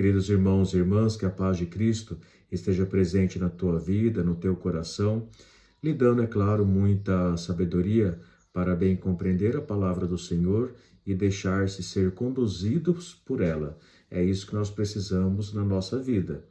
Queridos irmãos e irmãs, que a paz de Cristo esteja presente na tua vida, no teu coração, lhe dando, é claro, muita sabedoria para bem compreender a palavra do Senhor e deixar-se ser conduzidos por ela. É isso que nós precisamos na nossa vida.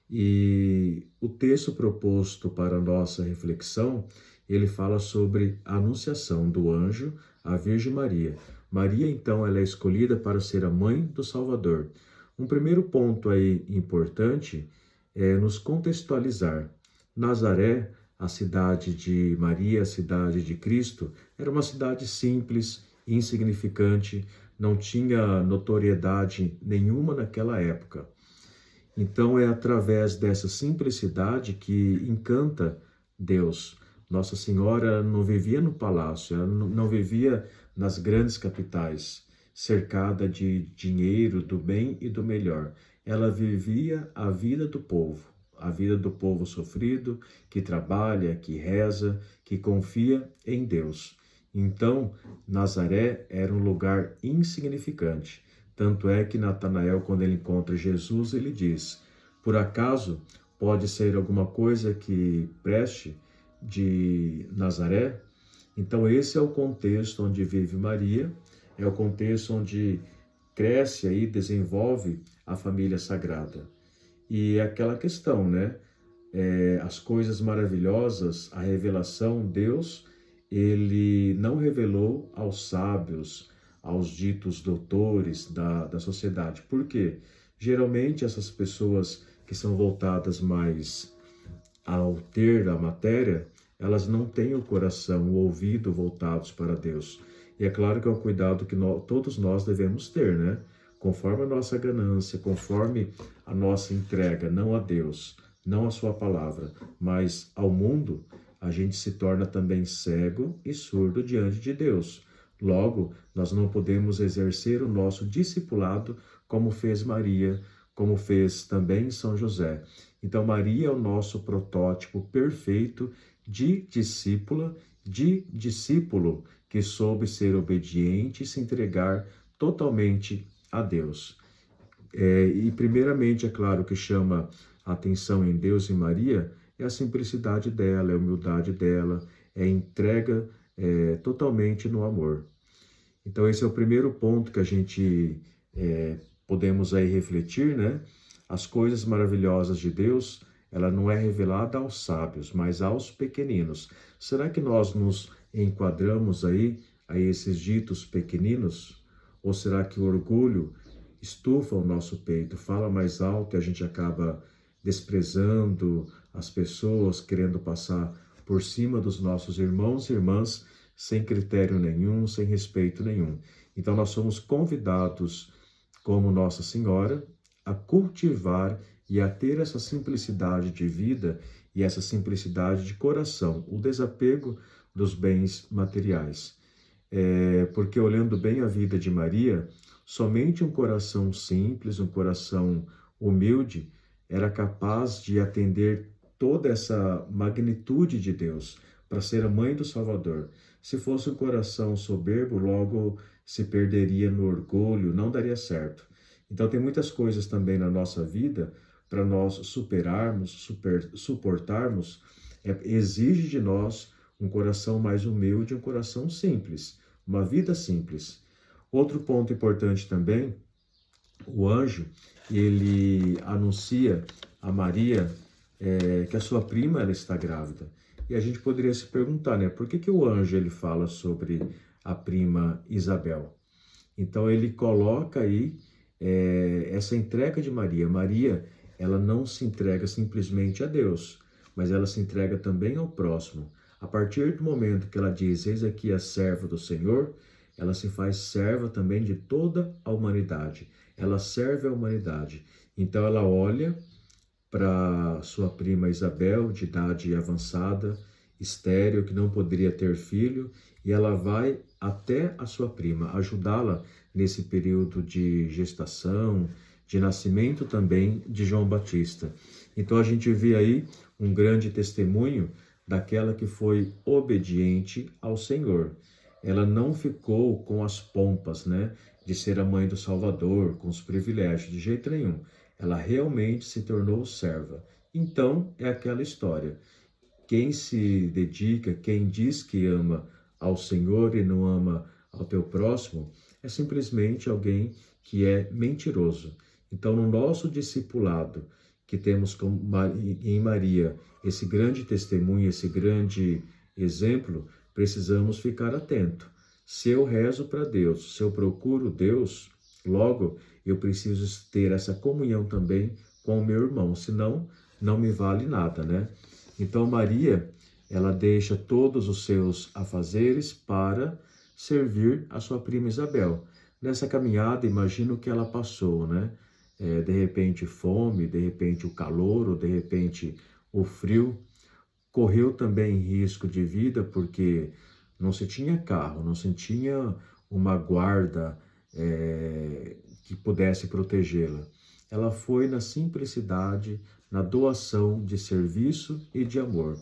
E o texto proposto para a nossa reflexão, ele fala sobre a anunciação do anjo à Virgem Maria. Maria, então, ela é escolhida para ser a mãe do Salvador. Um primeiro ponto aí importante é nos contextualizar. Nazaré, a cidade de Maria, a cidade de Cristo, era uma cidade simples, insignificante, não tinha notoriedade nenhuma naquela época. Então é através dessa simplicidade que encanta Deus. Nossa Senhora não vivia no palácio, ela não vivia nas grandes capitais, cercada de dinheiro, do bem e do melhor. Ela vivia a vida do povo sofrido, que trabalha, que reza, que confia em Deus. Então, Nazaré era um lugar insignificante. Tanto é que Natanael, quando ele encontra Jesus, ele diz: por acaso pode ser alguma coisa que preste de Nazaré? Então esse é o contexto onde vive Maria, é o contexto onde cresce e desenvolve a família sagrada. E é aquela questão, né? As coisas maravilhosas, a revelação, Deus, ele não revelou aos sábios, aos ditos doutores da sociedade. Por quê? Geralmente essas pessoas que são voltadas mais ao ter a matéria, elas não têm o coração, o ouvido voltados para Deus. E é claro que é um cuidado que todos nós devemos ter, né? Conforme a nossa ganância, conforme a nossa entrega, não a Deus, não a sua palavra, mas ao mundo, a gente se torna também cego e surdo diante de Deus. Logo, nós não podemos exercer o nosso discipulado como fez Maria, como fez também São José. Então, Maria é o nosso protótipo perfeito de discípula, de discípulo que soube ser obediente e se entregar totalmente a Deus. E primeiramente, é claro, que chama a atenção em Deus e Maria é a simplicidade dela, é a humildade dela, é a entrega totalmente no amor. Então esse é o primeiro ponto que a gente podemos aí refletir, né? As coisas maravilhosas de Deus, ela não é revelada aos sábios, mas aos pequeninos. Será que nós nos enquadramos aí a esses ditos pequeninos? Ou será que o orgulho estufa o nosso peito, fala mais alto e a gente acaba desprezando as pessoas, querendo passar por cima dos nossos irmãos e irmãs, sem critério nenhum, sem respeito nenhum? Então nós somos convidados, como Nossa Senhora, a cultivar e a ter essa simplicidade de vida e essa simplicidade de coração, o desapego dos bens materiais. Porque olhando bem a vida de Maria, somente um coração simples, um coração humilde, era capaz de atender toda essa magnitude de Deus para ser a mãe do Salvador. Se fosse um coração soberbo, logo se perderia no orgulho, não daria certo. Então tem muitas coisas também na nossa vida para nós superarmos, suportarmos, exige de nós um coração mais humilde, um coração simples, uma vida simples. Outro ponto importante também, o anjo, ele anuncia a Maria que a sua prima ela está grávida. E a gente poderia se perguntar, né, por que o anjo ele fala sobre a prima Isabel? Então ele coloca aí essa entrega de Maria. Maria, ela não se entrega simplesmente a Deus, mas ela se entrega também ao próximo. A partir do momento que ela diz, eis aqui a serva do Senhor, ela se faz serva também de toda a humanidade. Ela serve a humanidade. Então ela olha para sua prima Isabel, de idade avançada, estéril, que não poderia ter filho, e ela vai até a sua prima, ajudá-la nesse período de gestação, de nascimento também de João Batista. Então a gente vê aí um grande testemunho daquela que foi obediente ao Senhor. Ela não ficou com as pompas, né, de ser a mãe do Salvador, com os privilégios, de jeito nenhum. ela realmente se tornou serva. Então, é aquela história. Quem se dedica, quem diz que ama ao Senhor e não ama ao teu próximo, é simplesmente alguém que é mentiroso. Então, no nosso discipulado, que temos em Maria esse grande testemunho, esse grande exemplo, precisamos ficar atento. Se eu rezo para Deus, se eu procuro Deus, logo eu preciso ter essa comunhão também com o meu irmão, senão não me vale nada, né? Então Maria, ela deixa todos os seus afazeres para servir a sua prima Isabel. Nessa caminhada, imagino que ela passou, né? De repente fome, de repente o calor, ou de repente o frio. Correu também risco de vida porque não se tinha carro, não se tinha uma guarda que pudesse protegê-la. Ela foi na simplicidade, na doação de serviço e de amor.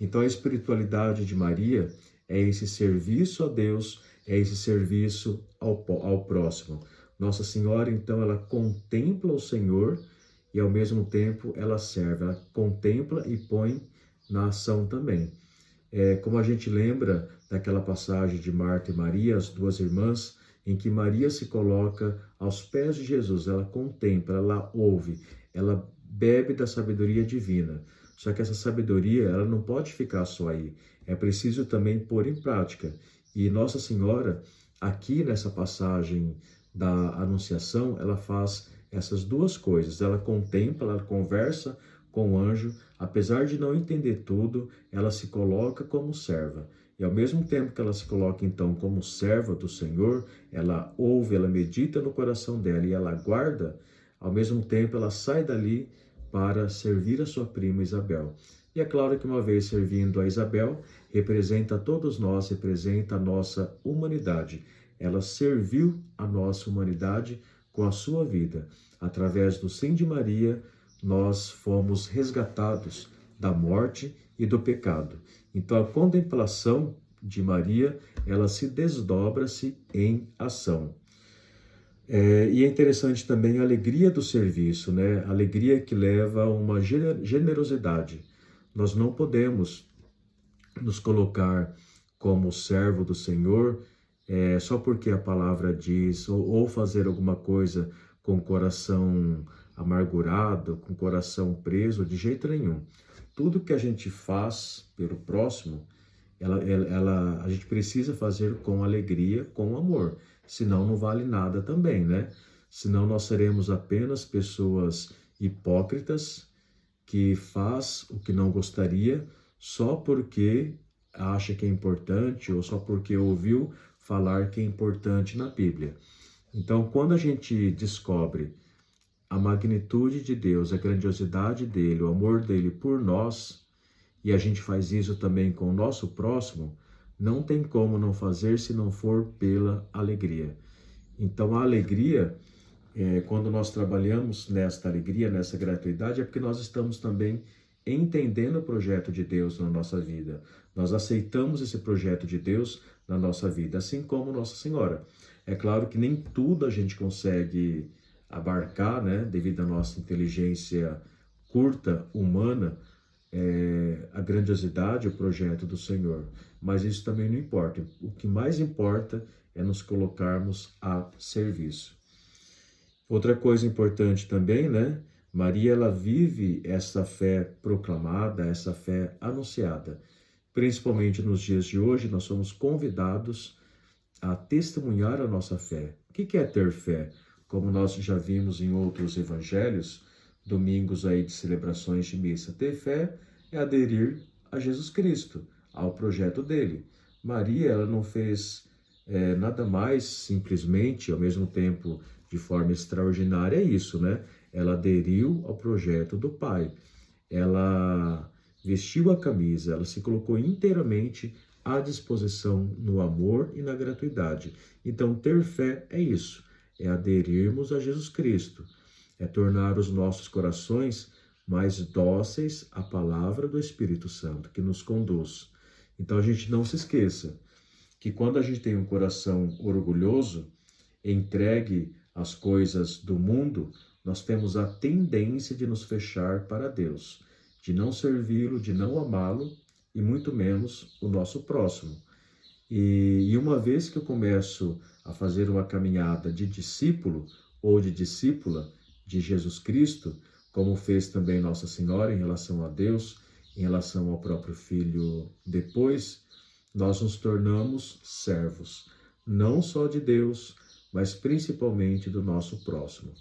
Então a espiritualidade de Maria é esse serviço a Deus, é esse serviço ao próximo. Nossa Senhora, então, ela contempla o Senhor e ao mesmo tempo ela serve, ela contempla e põe na ação também. Como a gente lembra daquela passagem de Marta e Maria, as duas irmãs, em que Maria se coloca aos pés de Jesus, ela contempla, ela ouve, ela bebe da sabedoria divina. Só que essa sabedoria, ela não pode ficar só aí, é preciso também pôr em prática. E Nossa Senhora, aqui nessa passagem da Anunciação, ela faz essas duas coisas, ela contempla, ela conversa com o anjo, apesar de não entender tudo, ela se coloca como serva. E ao mesmo tempo que ela se coloca então como serva do Senhor, ela ouve, ela medita no coração dela e ela aguarda, ao mesmo tempo ela sai dali para servir a sua prima Isabel. E é claro que uma vez servindo a Isabel, representa a todos nós, representa a nossa humanidade. Ela serviu a nossa humanidade com a sua vida. Através do sim de Maria, nós fomos resgatados da morte e do pecado. Então a contemplação de Maria, ela se desdobra-se em ação. E é interessante também a alegria do serviço, né? A alegria que leva a uma generosidade. Nós não podemos nos colocar como servo do Senhor só porque a palavra diz, ou fazer alguma coisa com o coração amargurado, com o coração preso, de jeito nenhum. Tudo que a gente faz pelo próximo, a gente precisa fazer com alegria, com amor, senão não vale nada também, né? Senão nós seremos apenas pessoas hipócritas que faz o que não gostaria só porque acha que é importante ou só porque ouviu falar que é importante na Bíblia. Então, quando a gente descobre a magnitude de Deus, a grandiosidade dele, o amor dele por nós, e a gente faz isso também com o nosso próximo, não tem como não fazer se não for pela alegria. Então, a alegria, quando nós trabalhamos nesta alegria, nessa gratuidade, é porque nós estamos também entendendo o projeto de Deus na nossa vida. Nós aceitamos esse projeto de Deus na nossa vida, assim como Nossa Senhora. É claro que nem tudo a gente consegue abarcar, né, devido à nossa inteligência curta, humana, a grandiosidade, o projeto do Senhor. Mas isso também não importa. O que mais importa é nos colocarmos a serviço. Outra coisa importante também, né? Maria, ela vive essa fé proclamada, essa fé anunciada. Principalmente nos dias de hoje, nós somos convidados a testemunhar a nossa fé. O que é ter fé? Como nós já vimos em outros evangelhos, domingos aí de celebrações de missa, ter fé é aderir a Jesus Cristo, ao projeto dele. Maria, ela não fez nada mais simplesmente, ao mesmo tempo de forma extraordinária, é isso, né? Ela aderiu ao projeto do Pai. Ela vestiu a camisa, ela se colocou inteiramente à disposição no amor e na gratuidade. Então, ter fé é isso, é aderirmos a Jesus Cristo, é tornar os nossos corações mais dóceis à palavra do Espírito Santo, que nos conduz. Então, a gente não se esqueça que quando a gente tem um coração orgulhoso, entregue às coisas do mundo, nós temos a tendência de nos fechar para Deus, de não servi-lo, de não amá-lo e muito menos o nosso próximo. E uma vez que eu começo a fazer uma caminhada de discípulo ou de discípula de Jesus Cristo, como fez também Nossa Senhora em relação a Deus, em relação ao próprio Filho depois, nós nos tornamos servos, não só de Deus, mas principalmente do nosso próximo.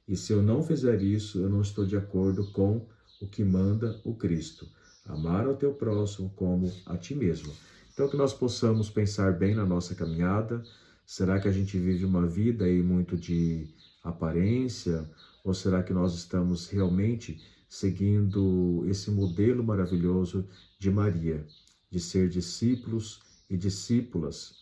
E se eu não fizer isso, eu não estou de acordo com o que manda o Cristo. Amar ao teu próximo como a ti mesmo. Então, que nós possamos pensar bem na nossa caminhada. Será que a gente vive uma vida aí muito de aparência? Ou será que nós estamos realmente seguindo esse modelo maravilhoso de Maria, de ser discípulos e discípulas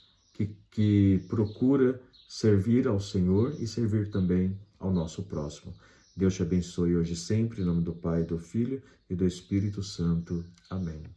que procura servir ao Senhor e servir também ao nosso próximo? Deus te abençoe hoje e sempre, em nome do Pai, do Filho e do Espírito Santo. Amém.